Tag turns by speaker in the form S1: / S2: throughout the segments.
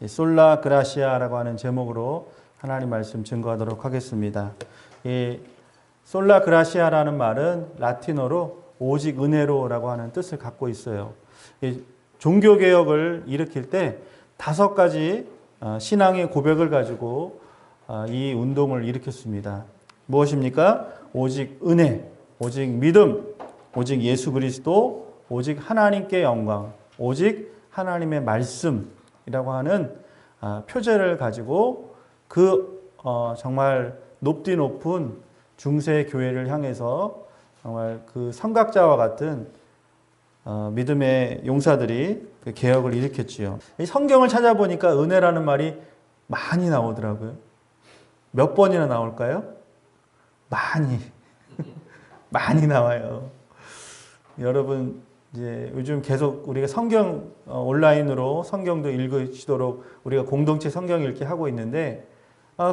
S1: 솔라 그라시아라고 하는 제목으로 하나님 말씀 증거하도록 하겠습니다. 이 솔라 그라시아라는 말은 라틴어로 오직 은혜로라고 하는 뜻을 갖고 있어요. 종교개혁을 일으킬 때 5가지 신앙의 고백을 가지고 이 운동을 일으켰습니다. 무엇입니까? 오직 은혜, 오직 믿음, 오직 예수 그리스도, 오직 하나님께 영광, 오직 하나님의 말씀이라고 하는 표제를 가지고 정말 높디 높은 중세 교회를 향해서 정말 그 선각자와 같은 믿음의 용사들이 그 개혁을 일으켰지요. 이 성경을 찾아보니까 은혜라는 말이 많이 나오더라고요. 몇 번이나 나올까요? 많이 나와요. 여러분 이제 요즘 계속 우리가 성경 온라인으로 성경도 읽으시도록 우리가 공동체 성경 읽기 하고 있는데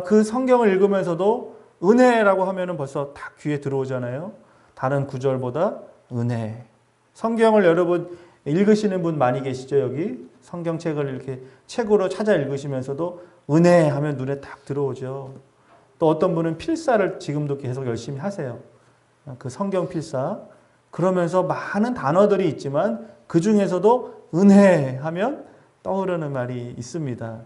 S1: 그 성경을 읽으면서도 은혜라고 하면은 벌써 다 귀에 들어오잖아요. 다른 구절보다 은혜. 성경을 여러분 읽으시는 분 많이 계시죠? 여기 성경책을 이렇게 책으로 찾아 읽으시면서도 은혜 하면 눈에 딱 들어오죠. 또 어떤 분은 필사를 지금도 계속 열심히 하세요. 그 성경 필사. 그러면서 많은 단어들이 있지만 그 중에서도 은혜 하면 떠오르는 말이 있습니다.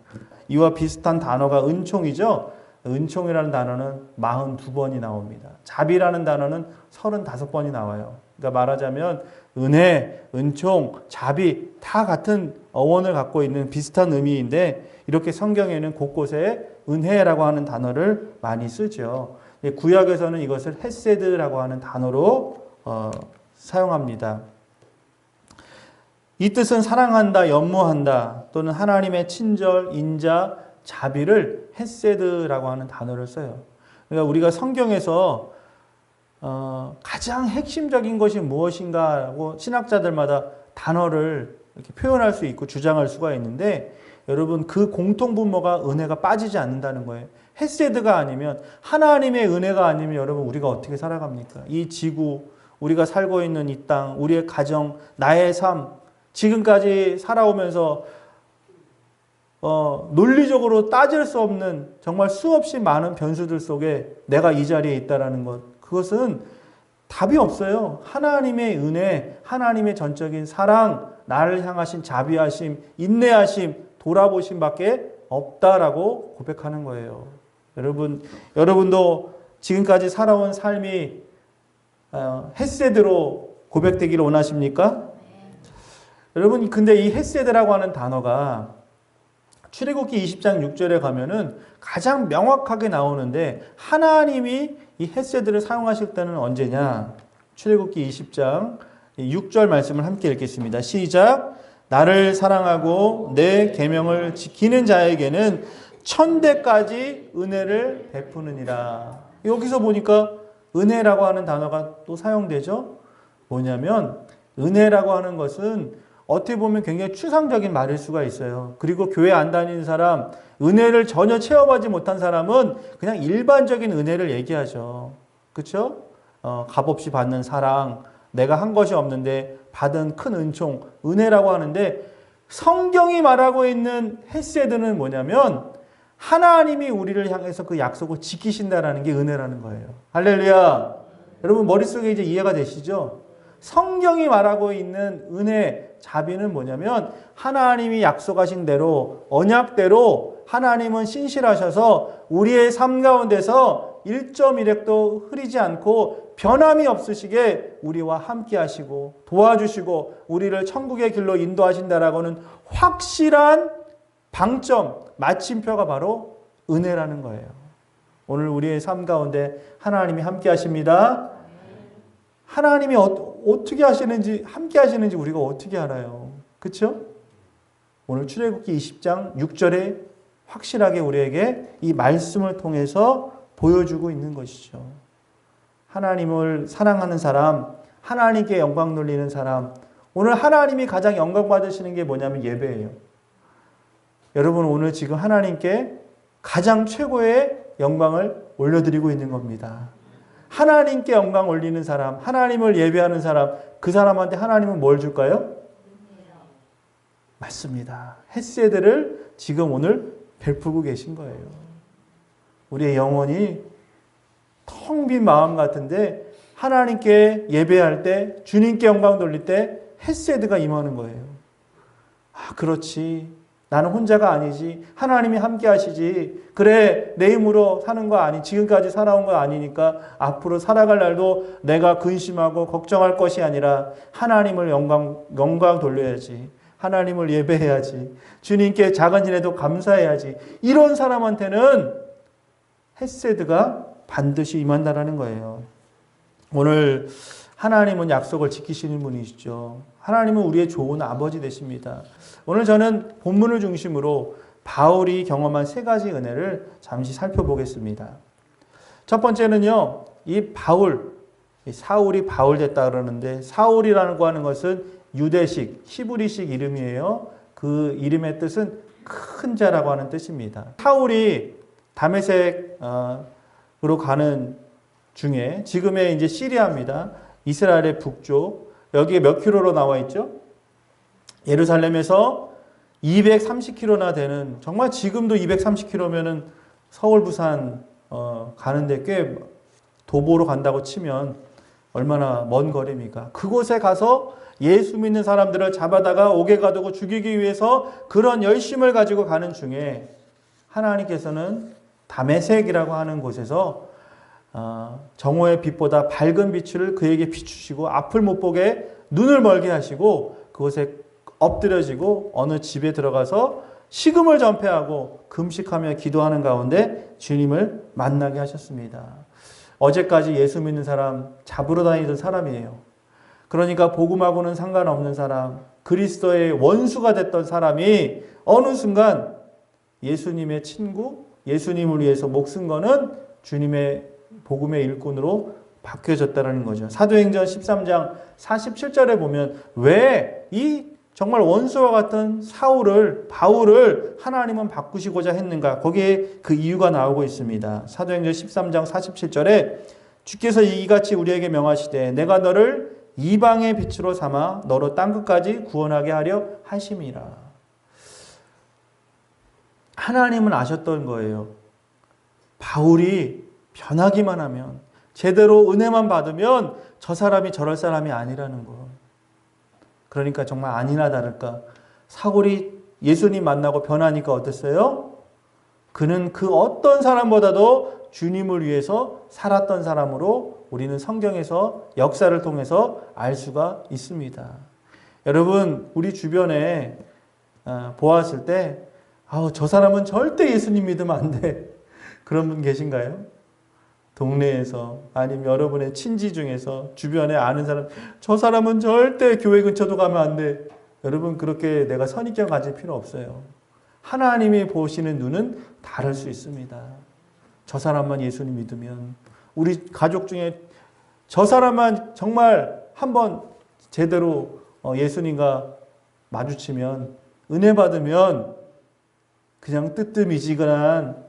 S1: 이와 비슷한 단어가 은총이죠. 은총이라는 단어는 42번이 나옵니다. 자비라는 단어는 35번이 나와요. 그러니까 말하자면 은혜, 은총, 자비 다 같은 어원을 갖고 있는 비슷한 의미인데 이렇게 성경에는 곳곳에 은혜라고 하는 단어를 많이 쓰죠. 구약에서는 이것을 헤세드라고 하는 단어로 사용합니다. 이 뜻은 사랑한다, 연모한다 또는 하나님의 친절, 인자, 자비를 헤세드라고 하는 단어를 써요. 그러니까 우리가 성경에서 가장 핵심적인 것이 무엇인가 하고 신학자들마다 단어를 이렇게 표현할 수 있고 주장할 수가 있는데 여러분 그 공통분모가 은혜가 빠지지 않는다는 거예요. 헤세드가 아니면 하나님의 은혜가 아니면 여러분 우리가 어떻게 살아갑니까? 이 지구, 우리가 살고 있는 이 땅, 우리의 가정, 나의 삶 지금까지 살아오면서 논리적으로 따질 수 없는 정말 수없이 많은 변수들 속에 내가 이 자리에 있다라는 것 그것은 답이 없어요. 하나님의 은혜, 하나님의 전적인 사랑, 나를 향하신 자비하심, 인내하심, 돌아보심밖에 없다라고 고백하는 거예요. 여러분도 지금까지 살아온 삶이 헤세드로 고백되기를 원하십니까? 여러분 근데 이 헤세드라고 하는 단어가 출애굽기 20장 6절에 가면은 가장 명확하게 나오는데 하나님이 이 헤세드를 사용하실 때는 언제냐? 출애굽기 20장 6절 말씀을 함께 읽겠습니다. 시작. 나를 사랑하고 내 계명을 지키는 자에게는 천대까지 은혜를 베푸느니라. 여기서 보니까 은혜라고 하는 단어가 또 사용되죠. 뭐냐면 은혜라고 하는 것은 어떻게 보면 굉장히 추상적인 말일 수가 있어요. 그리고 교회 안 다니는 사람, 은혜를 전혀 체험하지 못한 사람은 그냥 일반적인 은혜를 얘기하죠. 그렇죠? 값없이 받는 사랑, 내가 한 것이 없는데 받은 큰 은총, 은혜라고 하는데 성경이 말하고 있는 헤세드는 뭐냐면 하나님이 우리를 향해서 그 약속을 지키신다라는 게 은혜라는 거예요. 할렐루야. 여러분 머릿속에 이제 이해가 되시죠? 성경이 말하고 있는 은혜, 자비는 뭐냐면 하나님이 약속하신 대로 언약대로 하나님은 신실하셔서 우리의 삶 가운데서 1.1핵도 흐리지 않고 변함이 없으시게 우리와 함께 하시고 도와주시고 우리를 천국의 길로 인도하신다라고는 확실한 방점, 마침표가 바로 은혜라는 거예요. 오늘 우리의 삶 가운데 하나님이 함께 하십니다. 하나님이 어떻게 하시는지 함께 하시는지 우리가 어떻게 알아요? 그렇죠? 오늘 출애굽기 20장 6절에 확실하게 우리에게 이 말씀을 통해서 보여주고 있는 것이죠. 하나님을 사랑하는 사람, 하나님께 영광 돌리는 사람, 오늘 하나님이 가장 영광 받으시는 게 뭐냐면 예배예요. 여러분 오늘 지금 하나님께 가장 최고의 영광을 올려드리고 있는 겁니다. 하나님께 영광 올리는 사람, 하나님을 예배하는 사람, 그 사람한테 하나님은 뭘 줄까요? 맞습니다. 헤세드를 지금 오늘 베풀고 계신 거예요. 우리의 영혼이 텅 빈 마음 같은데 하나님께 예배할 때, 주님께 영광 돌릴 때 헤세드가 임하는 거예요. 아, 그렇지. 나는 혼자가 아니지. 하나님이 함께 하시지. 그래, 내 힘으로 사는 거 아니. 지금까지 살아온 거 아니니까 앞으로 살아갈 날도 내가 근심하고 걱정할 것이 아니라 하나님을 영광 돌려야지. 하나님을 예배해야지. 주님께 작은 일에도 감사해야지. 이런 사람한테는 헤세드가 반드시 임한다라는 거예요. 오늘 하나님은 약속을 지키시는 분이시죠. 하나님은 우리의 좋은 아버지 되십니다. 오늘 저는 본문을 중심으로 바울이 경험한 세 가지 은혜를 잠시 살펴보겠습니다. 첫 번째는요, 이 바울, 사울이 바울 됐다 그러는데, 사울이라고 하는 것은 유대식, 히브리식 이름이에요. 그 이름의 뜻은 큰 자라고 하는 뜻입니다. 사울이 다메섹으로 가는 중에, 지금의 이제 시리아입니다. 이스라엘의 북쪽, 여기에 몇 킬로로 나와 있죠? 예루살렘에서 230km나 되는, 정말 지금도 230km면은 서울, 부산 가는데 꽤 도보로 간다고 치면 얼마나 먼 거리입니까? 그곳에 가서 예수 믿는 사람들을 잡아다가 옥에 가두고 죽이기 위해서 그런 열심을 가지고 가는 중에 하나님께서는 다메섹이라고 하는 곳에서 정오의 빛보다 밝은 빛을 그에게 비추시고 앞을 못 보게 눈을 멀게 하시고 그곳에 엎드려지고 어느 집에 들어가서 식음을 전폐하고 금식하며 기도하는 가운데 주님을 만나게 하셨습니다. 어제까지 예수 믿는 사람 잡으러 다니던 사람이에요. 그러니까 복음하고는 상관없는 사람, 그리스도의 원수가 됐던 사람이 어느 순간 예수님의 친구, 예수님을 위해서 목숨 거는 주님의 복음의 일꾼으로 바뀌어졌다는 거죠. 사도행전 13장 47절에 보면 왜 이 정말 원수와 같은 바울을 하나님은 바꾸시고자 했는가? 거기에 그 이유가 나오고 있습니다. 사도행전 13장 47절에 주께서 이같이 우리에게 명하시되 내가 너를 이방의 빛으로 삼아 너로 땅끝까지 구원하게 하려 하심이라. 하나님은 아셨던 거예요. 바울이 변하기만 하면, 제대로 은혜만 받으면 저 사람이 저럴 사람이 아니라는 거. 그러니까 정말 아니나 다를까 사울이 예수님 만나고 변하니까 어땠어요? 그는 그 어떤 사람보다도 주님을 위해서 살았던 사람으로 우리는 성경에서 역사를 통해서 알 수가 있습니다. 여러분, 우리 주변에 보았을 때 저 사람은 절대 예수님 믿으면 안 돼. 그런 분 계신가요? 동네에서, 아니면 여러분의 친지 중에서 주변에 아는 사람, 저 사람은 절대 교회 근처도 가면 안 돼. 여러분, 그렇게 내가 선입견 가질 필요 없어요. 하나님이 보시는 눈은 다를 수 있습니다. 저 사람만 예수님 믿으면, 우리 가족 중에 저 사람만 정말 한번 제대로 예수님과 마주치면, 은혜 받으면 그냥 뜨뜻미지근한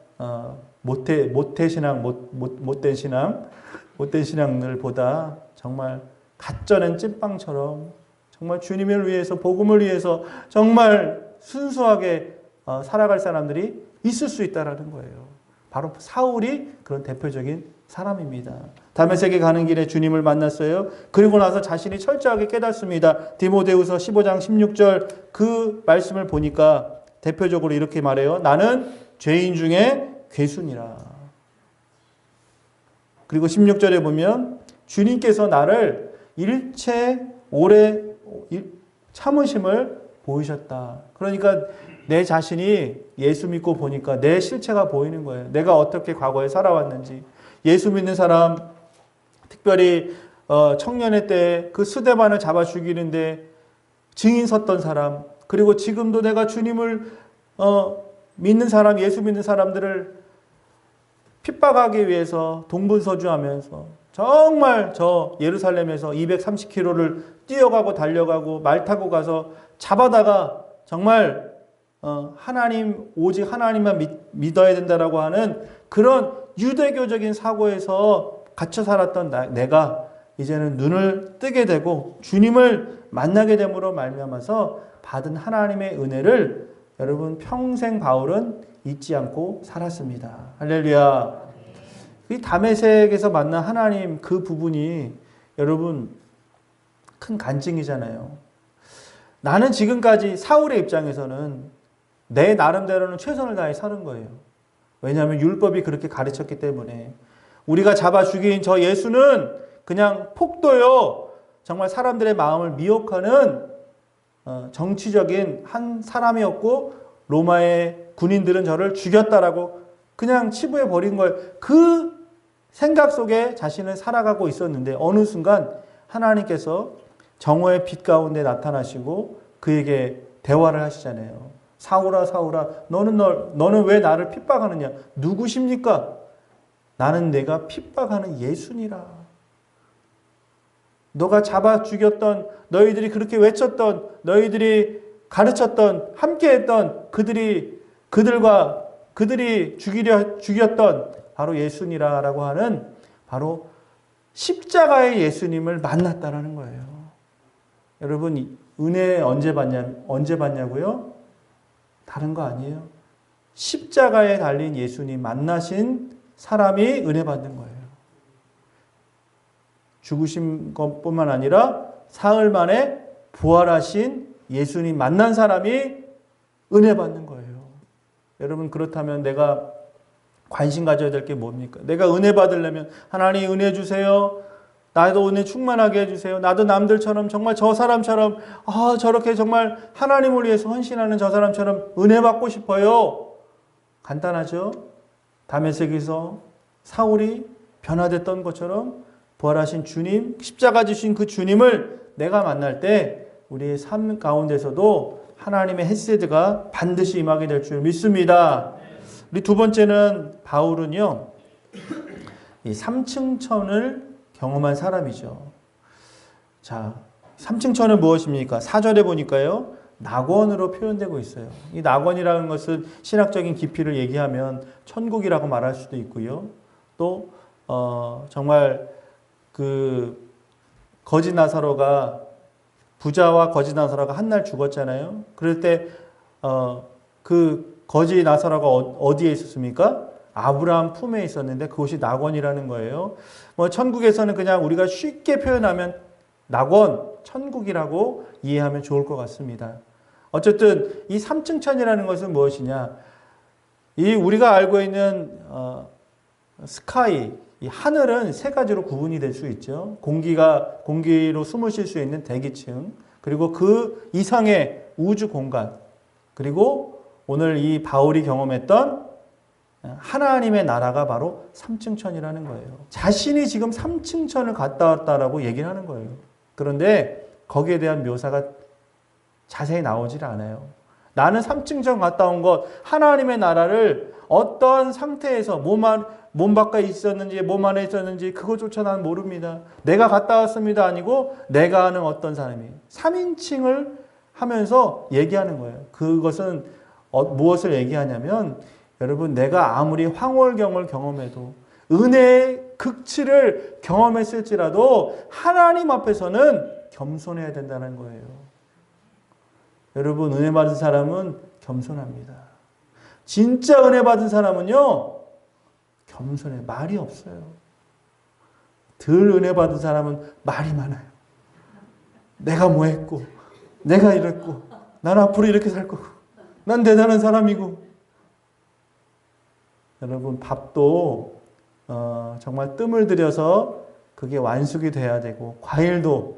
S1: 못된 신앙들보다 정말 갓전엔 찐빵처럼 정말 주님을 위해서, 복음을 위해서 정말 순수하게 살아갈 사람들이 있을 수 있다는 거예요. 바로 사울이 그런 대표적인 사람입니다. 다메섹에 가는 길에 주님을 만났어요. 그리고 나서 자신이 철저하게 깨닫습니다. 디모데후서 15장 16절 그 말씀을 보니까 대표적으로 이렇게 말해요. 나는 죄인 중에 괴순이라. 그리고 16절에 보면 주님께서 나를 일체 오래 참으심을 보이셨다. 그러니까 내 자신이 예수 믿고 보니까 내 실체가 보이는 거예요. 내가 어떻게 과거에 살아왔는지. 예수 믿는 사람, 특별히 청년의 때 그 스데반을 잡아 죽이는데 증인 섰던 사람, 그리고 지금도 내가 주님을 믿는 사람, 예수 믿는 사람들을 핍박하기 위해서 동분서주하면서 정말 저 예루살렘에서 230km를 뛰어가고 달려가고 말 타고 가서 잡아다가 정말 하나님, 오직 하나님만 믿어야 된다라고 하는 그런 유대교적인 사고에서 갇혀 살았던 내가 이제는 눈을 뜨게 되고 주님을 만나게 됨으로 말미암아서 받은 하나님의 은혜를 여러분 평생 바울은 잊지 않고 살았습니다. 할렐루야. 이 다메섹에서 만난 하나님 그 부분이 여러분 큰 간증이잖아요. 나는 지금까지 사울의 입장에서는 내 나름대로는 최선을 다해 사는 거예요. 왜냐하면 율법이 그렇게 가르쳤기 때문에. 우리가 잡아 죽인 저 예수는 그냥 폭도요. 정말 사람들의 마음을 미혹하는 정치적인 한 사람이었고 로마의 군인들은 저를 죽였다라고 그냥 치부해 버린 거예요. 그 생각 속에 자신을 살아가고 있었는데 어느 순간 하나님께서 정오의 빛 가운데 나타나시고 그에게 대화를 하시잖아요. 사울아 사울아 너는 왜 나를 핍박하느냐? 누구십니까? 나는 내가 핍박하는 예수니라. 너가 잡아 죽였던 너희들이 그렇게 외쳤던 너희들이 가르쳤던 함께했던 그들이 죽였던 바로 예수니라라고 하는 바로 십자가의 예수님을 만났다라는 거예요. 여러분 은혜 언제 받냐고요? 다른 거 아니에요. 십자가에 달린 예수님 만나신 사람이 은혜 받는 거예요. 죽으신 것뿐만 아니라 사흘 만에 부활하신 예수님 만난 사람이 은혜 받는 거예요. 여러분 그렇다면 내가 관심 가져야 될 게 뭡니까? 내가 은혜 받으려면 하나님 은혜 주세요. 나도 은혜 충만하게 해주세요. 나도 남들처럼 정말 저 사람처럼 저렇게 정말 하나님을 위해서 헌신하는 저 사람처럼 은혜 받고 싶어요. 간단하죠? 다메섹에서 사울이 변화됐던 것처럼 부활하신 주님, 십자가 지신 그 주님을 내가 만날 때 우리의 삶 가운데서도 하나님의 헤세드가 반드시 임하게 될 줄 믿습니다. 우리 두 번째는 바울은요, 이 3층천을 경험한 사람이죠. 자, 3층천은 무엇입니까? 4절에 보니까요, 낙원으로 표현되고 있어요. 이 낙원이라는 것은 신학적인 깊이를 얘기하면 천국이라고 말할 수도 있고요. 또 정말 그 거지 나사로가 부자와 거지 나사로가 한 날 죽었잖아요. 그럴 때 그 거지 나사로가 어디에 있었습니까? 아브라함 품에 있었는데 그곳이 낙원이라는 거예요. 천국에서는 그냥 우리가 쉽게 표현하면 낙원, 천국이라고 이해하면 좋을 것 같습니다. 어쨌든 이 3층천이라는 것은 무엇이냐? 이 우리가 알고 있는 스카이, 이 하늘은 세 가지로 구분이 될 수 있죠. 공기로 숨을 쉴 수 있는 대기층, 그리고 그 이상의 우주 공간, 그리고 오늘 이 바울이 경험했던 하나님의 나라가 바로 3층천이라는 거예요. 자신이 지금 3층천을 갔다 왔다라고 얘기를 하는 거예요. 그런데 거기에 대한 묘사가 자세히 나오질 않아요. 나는 3층천 갔다 온 것, 하나님의 나라를 어떤 상태에서 몸 밖에 있었는지 몸 안에 있었는지 그것조차 나는 모릅니다. 내가 갔다 왔습니다 아니고 내가 아는 어떤 사람이 3인칭을 하면서 얘기하는 거예요. 그것은 무엇을 얘기하냐면 여러분 내가 아무리 황홀경을 경험해도 은혜의 극치를 경험했을지라도 하나님 앞에서는 겸손해야 된다는 거예요. 여러분 은혜 받은 사람은 겸손합니다. 진짜 은혜 받은 사람은요 겸손해. 말이 없어요. 덜 은혜 받은 사람은 말이 많아요. 내가 뭐 했고 내가 이랬고 난 앞으로 이렇게 살 거고 난 대단한 사람이고. 여러분 밥도 정말 뜸을 들여서 그게 완숙이 돼야 되고 과일도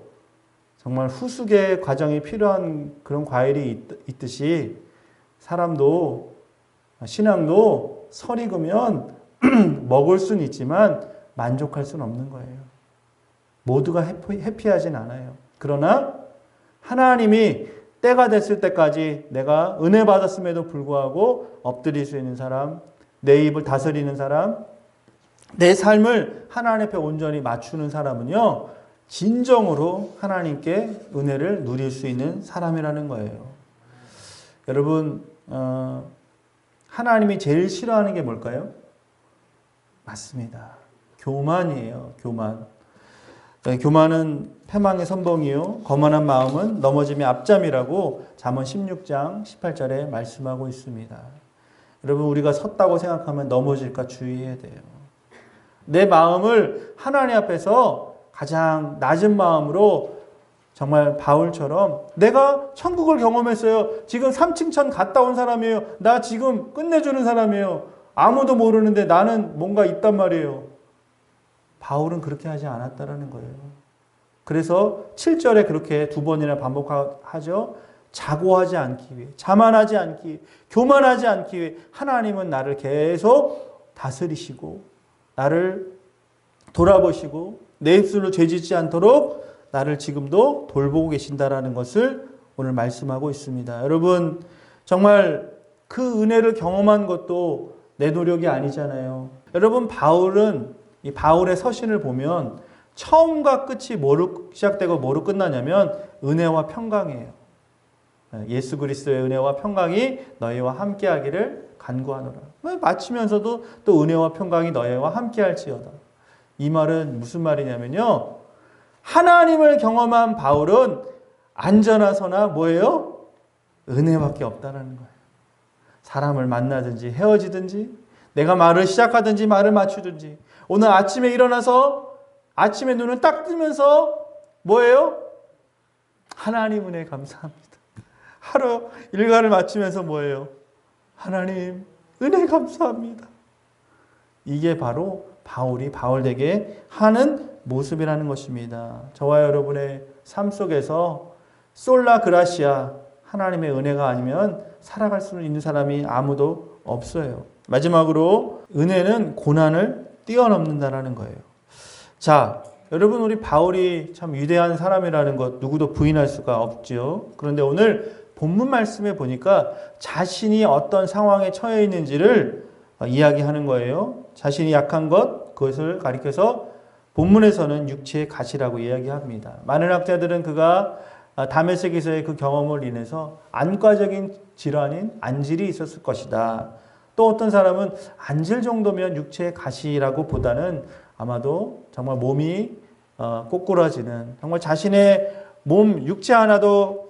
S1: 정말 후숙의 과정이 필요한 그런 과일이 있듯이 사람도 신앙도 설 익으면 먹을 수는 있지만 만족할 수는 없는 거예요. 모두가 해피하진 않아요. 그러나 하나님이 때가 됐을 때까지 내가 은혜 받았음에도 불구하고 엎드릴 수 있는 사람, 내 입을 다스리는 사람, 내 삶을 하나님 앞에 온전히 맞추는 사람은요 진정으로 하나님께 은혜를 누릴 수 있는 사람이라는 거예요. 여러분 하나님이 제일 싫어하는 게 뭘까요? 맞습니다. 교만이에요. 교만. 교만은 패망의 선봉이요 거만한 마음은 넘어짐의 앞잠이라고 잠언 16장 18절에 말씀하고 있습니다. 여러분 우리가 섰다고 생각하면 넘어질까 주의해야 돼요. 내 마음을 하나님 앞에서 가장 낮은 마음으로 정말 바울처럼 내가 천국을 경험했어요. 지금 3층천 갔다 온 사람이에요. 나 지금 끝내주는 사람이에요. 아무도 모르는데 나는 뭔가 있단 말이에요. 바울은 그렇게 하지 않았다라는 거예요. 그래서 7절에 그렇게 두 번이나 반복하죠. 자고하지 않기 위해, 자만하지 않기 위해, 교만하지 않기 위해 하나님은 나를 계속 다스리시고 나를 돌아보시고 내 입술로 죄짓지 않도록 나를 지금도 돌보고 계신다라는 것을 오늘 말씀하고 있습니다. 여러분 정말 그 은혜를 경험한 것도 내 노력이 아니잖아요. 여러분 바울은 이 바울의 서신을 보면 처음과 끝이 뭐로 시작되고 뭐로 끝나냐면 은혜와 평강이에요. 예수 그리스도의 은혜와 평강이 너희와 함께하기를 간구하노라. 마치면서도 또 은혜와 평강이 너희와 함께할지어다. 이 말은 무슨 말이냐면요. 하나님을 경험한 바울은 안전하서나 뭐예요? 은혜밖에 없다는 거예요. 사람을 만나든지 헤어지든지 내가 말을 시작하든지 말을 맞추든지 오늘 아침에 일어나서 아침에 눈을 딱 뜨면서 뭐예요? 하나님 은혜 감사합니다. 하루 일과를 마치면서 뭐예요? 하나님 은혜 감사합니다. 이게 바로 바울이 바울에게 하는 모습이라는 것입니다. 저와 여러분의 삶 속에서 솔라 그라시아 하나님의 은혜가 아니면 살아갈 수 있는 사람이 아무도 없어요. 마지막으로 은혜는 고난을 뛰어넘는다라는 거예요. 자, 여러분 우리 바울이 참 위대한 사람이라는 것 누구도 부인할 수가 없죠. 그런데 오늘 본문 말씀에 보니까 자신이 어떤 상황에 처해 있는지를 이야기하는 거예요. 자신이 약한 것 그것을 가리켜서 본문에서는 육체의 가시라고 이야기합니다. 많은 학자들은 그가 다메섹에서의 그 경험을 인해서 안과적인 질환인 안질이 있었을 것이다. 또 어떤 사람은 안질 정도면 육체의 가시라고 보다는 아마도 정말 몸이 꼬꾸라지는 정말 자신의 몸 육체 하나도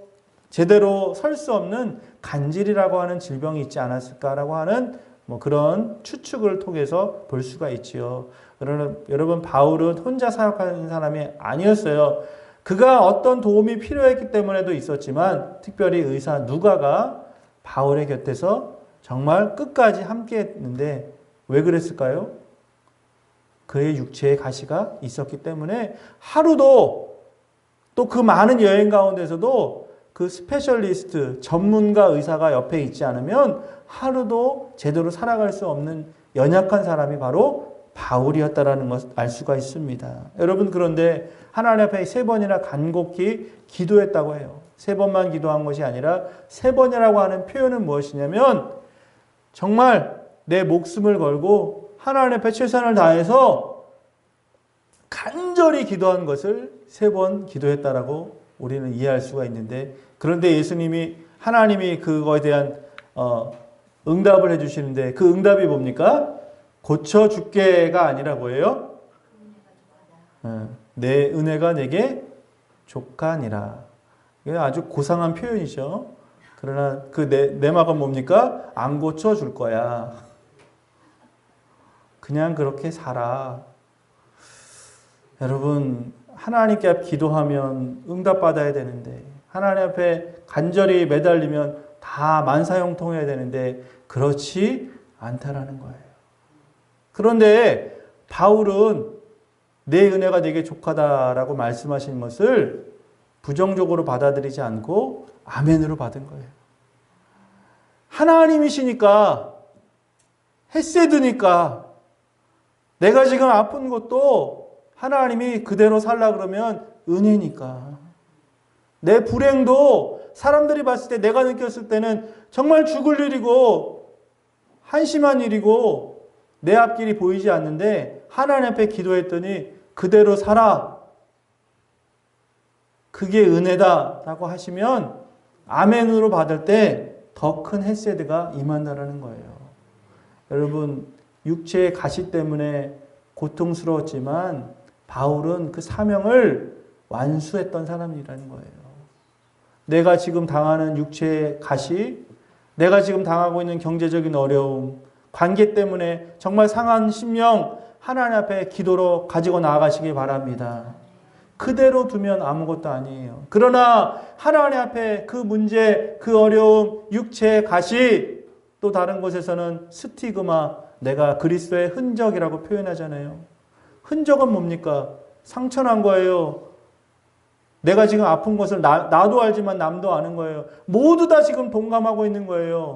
S1: 제대로 설 수 없는 간질이라고 하는 질병이 있지 않았을까라고 하는 그런 추측을 통해서 볼 수가 있지요. 여러분 바울은 혼자 사역하는 사람이 아니었어요. 그가 어떤 도움이 필요했기 때문에도 있었지만 특별히 의사 누가가 바울의 곁에서 정말 끝까지 함께 했는데 왜 그랬을까요? 그의 육체에 가시가 있었기 때문에 하루도 또 그 많은 여행 가운데서도 그 스페셜리스트 전문가 의사가 옆에 있지 않으면 하루도 제대로 살아갈 수 없는 연약한 사람이 바로 바울이었다라는 것을 알 수가 있습니다. 여러분 그런데 하나님 앞에 3번이나 간곡히 기도했다고 해요. 3번만 기도한 것이 아니라 3번이라고 하는 표현은 무엇이냐면 정말 내 목숨을 걸고 하나님 앞에 최선을 다해서 간절히 기도한 것을 3번 기도했다라고 우리는 이해할 수가 있는데 그런데 예수님이 하나님이 그거에 대한 응답을 해주시는데 그 응답이 뭡니까? 고쳐줄게가 아니라 뭐예요? 내 은혜가 내게 족하니라. 이게 아주 고상한 표현이죠. 그러나 그 내막은 뭡니까? 안 고쳐줄 거야. 그냥 그렇게 살아. 여러분 하나님께 앞 기도하면 응답받아야 되는데 하나님 앞에 간절히 매달리면 다 만사형통해야 되는데 그렇지 않다라는 거예요. 그런데 바울은 내 은혜가 되게 족하다라고 말씀하신 것을 부정적으로 받아들이지 않고 아멘으로 받은 거예요. 하나님이시니까 헤세드니까 내가 지금 아픈 것도 하나님이 그대로 살라 그러면 은혜니까 내 불행도 사람들이 봤을 때 내가 느꼈을 때는 정말 죽을 일이고 한심한 일이고 내 앞길이 보이지 않는데 하나님 앞에 기도했더니 그대로 살아. 그게 은혜다라고 하시면 아멘으로 받을 때 더 큰 헤세드가 임한다라는 거예요. 여러분 육체의 가시 때문에 고통스러웠지만 바울은 그 사명을 완수했던 사람이라는 거예요. 내가 지금 당하는 육체의 가시, 내가 지금 당하고 있는 경제적인 어려움, 관계 때문에 정말 상한 심령 하나님 앞에 기도로 가지고 나아가시기 바랍니다. 그대로 두면 아무것도 아니에요. 그러나 하나님 앞에 그 문제, 그 어려움, 육체의 가시, 또 다른 곳에서는 스티그마, 내가 그리스도의 흔적이라고 표현하잖아요. 흔적은 뭡니까? 상처난 거예요. 내가 지금 아픈 것을 나도 알지만 남도 아는 거예요. 모두 다 지금 동감하고 있는 거예요.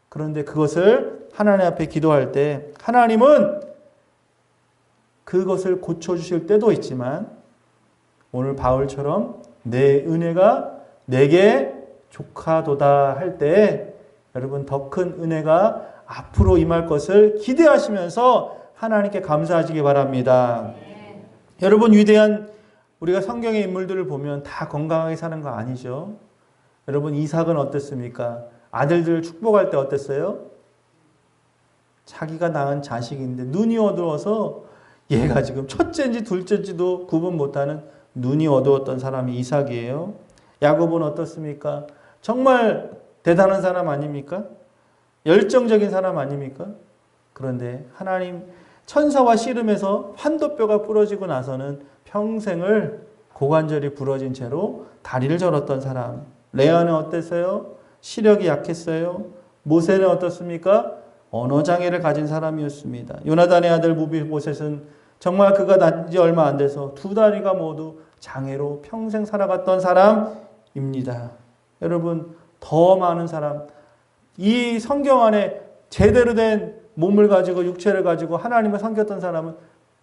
S1: 그런데 그것을 하나님 앞에 기도할 때 하나님은 그것을 고쳐주실 때도 있지만 오늘 바울처럼 내 은혜가 내게 족하도다 할 때 여러분 더 큰 은혜가 앞으로 임할 것을 기대하시면서 하나님께 감사하시기 바랍니다. 여러분 위대한 우리가 성경의 인물들을 보면 다 건강하게 사는 거 아니죠? 여러분 이삭은 어땠습니까? 아들들 축복할 때 어땠어요? 자기가 낳은 자식인데 눈이 어두워서 얘가 지금 첫째인지 둘째인지도 구분 못하는 눈이 어두웠던 사람이 이삭이에요. 야곱은 어떻습니까? 정말 대단한 사람 아닙니까? 열정적인 사람 아닙니까? 그런데 하나님 천사와 씨름해서 환도뼈가 부러지고 나서는 평생을 고관절이 부러진 채로 다리를 저렸던 사람. 레아는 어땠어요? 시력이 약했어요. 모세는 어떻습니까? 언어장애를 가진 사람이었습니다. 요나단의 아들 무비보셋은 정말 그가 난 지 얼마 안 돼서 두 다리가 모두 장애로 평생 살아갔던 사람입니다. 여러분 더 많은 사람, 이 성경 안에 제대로 된 몸을 가지고 육체를 가지고 하나님을 섬겼던 사람은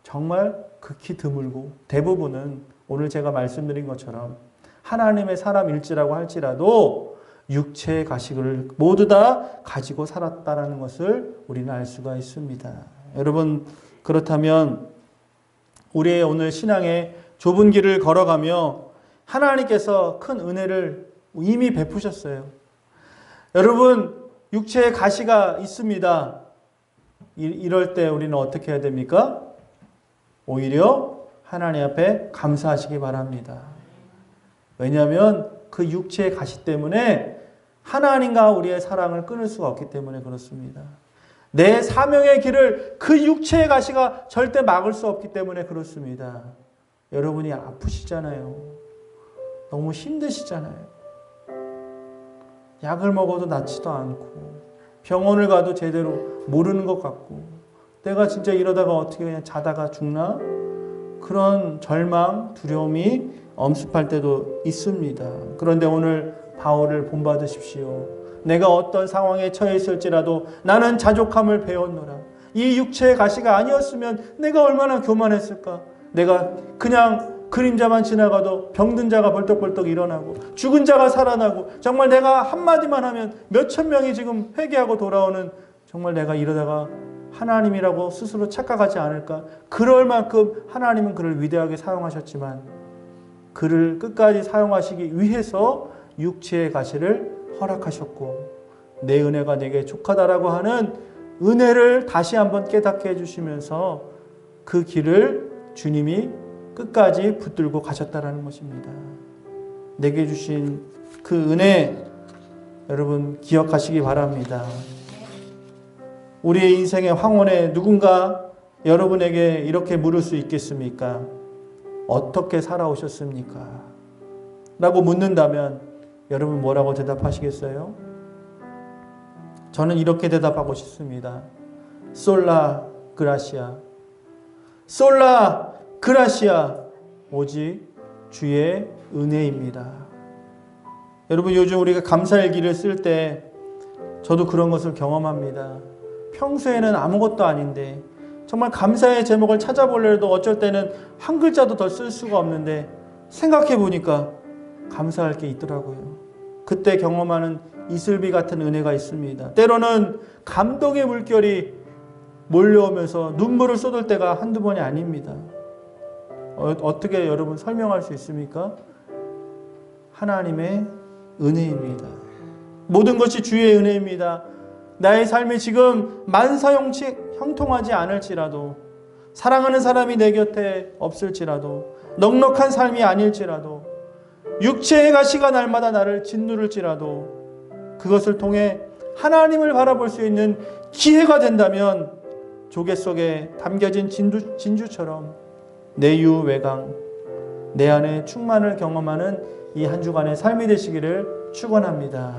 S1: 정말 극히 드물고 대부분은 오늘 제가 말씀드린 것처럼 하나님의 사람일지라고 할지라도 육체의 가식을 모두 다 가지고 살았다는 것을 우리는 알 수가 있습니다. 여러분 그렇다면 우리의 오늘 신앙의 좁은 길을 걸어가며 하나님께서 큰 은혜를 이미 베푸셨어요. 여러분 육체의 가시가 있습니다. 이럴 때 우리는 어떻게 해야 됩니까? 오히려 하나님 앞에 감사하시기 바랍니다. 왜냐하면 그 육체의 가시 때문에 하나님과 우리의 사랑을 끊을 수가 없기 때문에 그렇습니다. 내 사명의 길을 그 육체의 가시가 절대 막을 수 없기 때문에 그렇습니다. 여러분이 아프시잖아요. 너무 힘드시잖아요. 약을 먹어도 낫지도 않고 병원을 가도 제대로 모르는 것 같고 내가 진짜 이러다가 어떻게 그냥 자다가 죽나? 그런 절망, 두려움이 엄습할 때도 있습니다. 그런데 오늘 바울을 본받으십시오. 내가 어떤 상황에 처해 있을지라도 나는 자족함을 배웠노라. 이 육체의 가시가 아니었으면 내가 얼마나 교만했을까? 내가 그냥 그림자만 지나가도 병든 자가 벌떡벌떡 일어나고 죽은 자가 살아나고 정말 내가 한마디만 하면 몇천 명이 지금 회개하고 돌아오는 정말 내가 이러다가 하나님이라고 스스로 착각하지 않을까? 그럴 만큼 하나님은 그를 위대하게 사용하셨지만 그를 끝까지 사용하시기 위해서 육체의 가시를 허락하셨고 내 은혜가 내게 족하다라고 하는 은혜를 다시 한번 깨닫게 해주시면서 그 길을 주님이 끝까지 붙들고 가셨다라는 것입니다. 내게 주신 그 은혜 여러분 기억하시기 바랍니다. 우리의 인생의 황혼에 누군가 여러분에게 이렇게 물을 수 있겠습니까? 어떻게 살아오셨습니까? 라고 묻는다면 여러분 뭐라고 대답하시겠어요? 저는 이렇게 대답하고 싶습니다. 솔라 그라시아. 솔라 그라시아. 오직 주의 은혜입니다. 여러분 요즘 우리가 감사일기를 쓸 때 저도 그런 것을 경험합니다. 평소에는 아무것도 아닌데 정말 감사의 제목을 찾아보려도 어쩔 때는 한 글자도 더 쓸 수가 없는데 생각해 보니까 감사할 게 있더라고요. 그때 경험하는 이슬비 같은 은혜가 있습니다. 때로는 감동의 물결이 몰려오면서 눈물을 쏟을 때가 한두 번이 아닙니다. 어떻게 여러분 설명할 수 있습니까? 하나님의 은혜입니다. 모든 것이 주의 은혜입니다. 나의 삶이 지금 만사형통하지 않을지라도 사랑하는 사람이 내 곁에 없을지라도, 넉넉한 삶이 아닐지라도, 육체의 가시가 날마다 나를 짓누를지라도 그것을 통해 하나님을 바라볼 수 있는 기회가 된다면 조개 속에 담겨진 진주처럼 내유외강, 내 안에 충만을 경험하는 이 한 주간의 삶이 되시기를 축원합니다.